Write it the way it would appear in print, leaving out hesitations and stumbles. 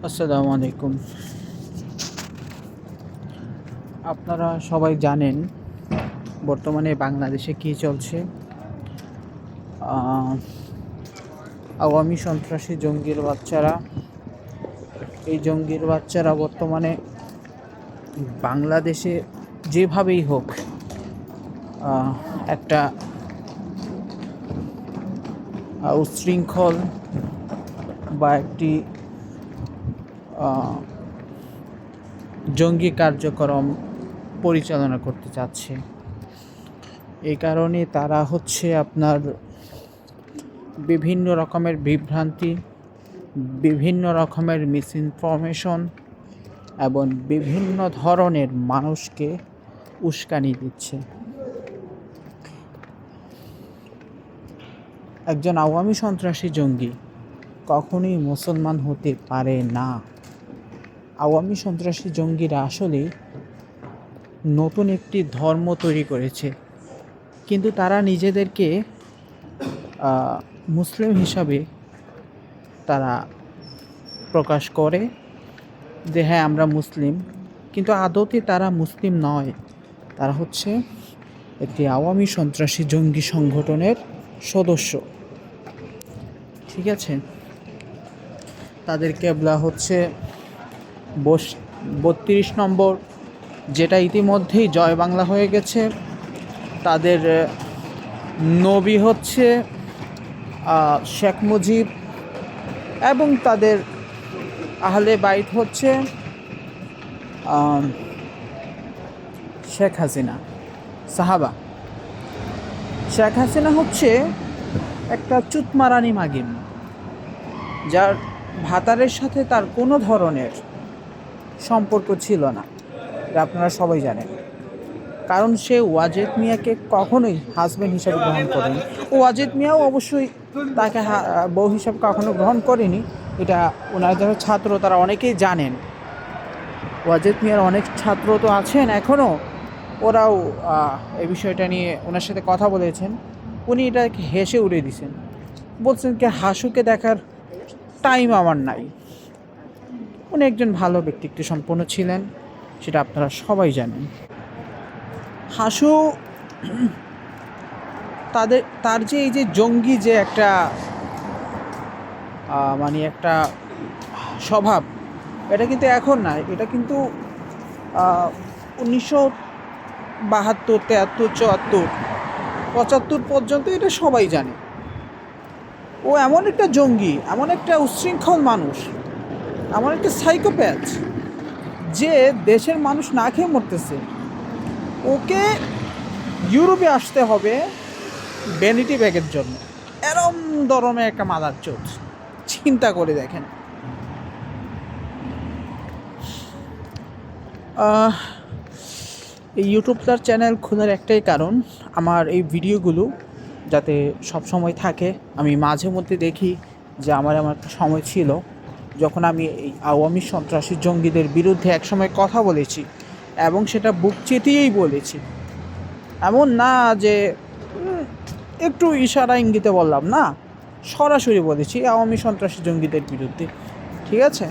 আসসালামু আলাইকুম। আপনারা সবাই জানেন বর্তমানে বাংলাদেশে কী চলছে। আহ, আওয়ামী সন্ত্রাসী জঙ্গির বাচ্চারা বর্তমানে বাংলাদেশে যেভাবেই হোক একটা উচ্ছৃঙ্খল বা একটি জঙ্গি কার্যক্রম পরিচালনা করতে চাচ্ছে। এই কারণে তারা হচ্ছে আপনার বিভিন্ন রকমের বিভ্রান্তি, বিভিন্ন রকমের মিসইনফরমেশন এবং বিভিন্ন ধরনের মানুষকে উস্কানি দিচ্ছে। একজন আওয়ামী সন্ত্রাসী জঙ্গি কখনোই মুসলমান হতে পারে না। আওয়ামী সন্ত্রাসী জঙ্গিরা আসলে নতুন একটি ধর্ম তৈরি করেছে, কিন্তু তারা নিজেদেরকে মুসলিম হিসাবে তারা প্রকাশ করে যে হ্যাঁ আমরা মুসলিম, কিন্তু আদতে তারা মুসলিম নয়। তারা হচ্ছে একটি আওয়ামী সন্ত্রাসী জঙ্গি সংগঠনের সদস্য। ঠিক আছে, তাদের কেবলা হচ্ছে 32 নম্বর, যেটা ইতিমধ্যেই জয় বাংলা হয়ে গেছে। তাদের নবী হচ্ছে শেখ মুজিব এবং তাদের আহলে বাইত হচ্ছে শেখ হাসিনা, সাহাবা। শেখ হাসিনা হচ্ছে একটা চুতমারানি মাগিম, যার ভাতারের সাথে তার কোনো ধরনের সম্পর্ক ছিল না, আপনারা সবাই জানেন। কারণ সে ওয়াজেদ মিয়াকে কখনোই হাজব্যান্ড হিসাবে গ্রহণ করেনি। ওয়াজেদ মিয়াও অবশ্যই তাকে বউ হিসাবে কখনো গ্রহণ করেনি। এটা ওনার যারা ছাত্র তারা অনেকেই জানেন। ওয়াজেদ মিয়ার অনেক ছাত্র তো আছেন এখনও, ওরাও এই বিষয়টা নিয়ে ওনার সাথে কথা বলেছেন। উনি এটাকে হেসে উড়িয়ে দিয়েছেন, বলছেন কি হাসুকে দেখার টাইম আমার নাই। উনি একজন ভালো ব্যক্তিত্ব সম্পন্ন ছিলেন, সেটা আপনারা সবাই জানেন। হাসু তার যে এই যে জঙ্গি যে একটা মানে একটা স্বভাব, এটা কিন্তু এখন না, এটা কিন্তু 1972, 73, 74, 75 পর্যন্ত এটা সবাই জানে। ও এমন একটা জঙ্গি, এমন একটা উচ্ছৃঙ্খল মানুষ, এমন একটা সাইকোপ্যাথ যে দেশের মানুষ না খেয়ে মরতেছে। ওকে ইউরোপে আসতে হবে ভ্যানিটি ব্যাগের জন্য। এরম ধরনের একটা মাদার চোদ, চিন্তা করে দেখেন। এই ইউটিউব তার চ্যানেল খোলার একটাই কারণ, আমার এই ভিডিওগুলো যাতে সব সময় থাকে। আমি মাঝে মধ্যে দেখি যে আমার একটা সময় ছিল যখন আমি এই আওয়ামী সন্ত্রাসী জঙ্গিদের বিরুদ্ধে একসময় কথা বলেছি, এবং সেটা বুক চেতিয়েই বলেছি। এমন না যে একটু ইশারা ইঙ্গিতে বললাম, না, সরাসরি বলেছি আওয়ামী সন্ত্রাসী জঙ্গিদের বিরুদ্ধে। ঠিক আছে।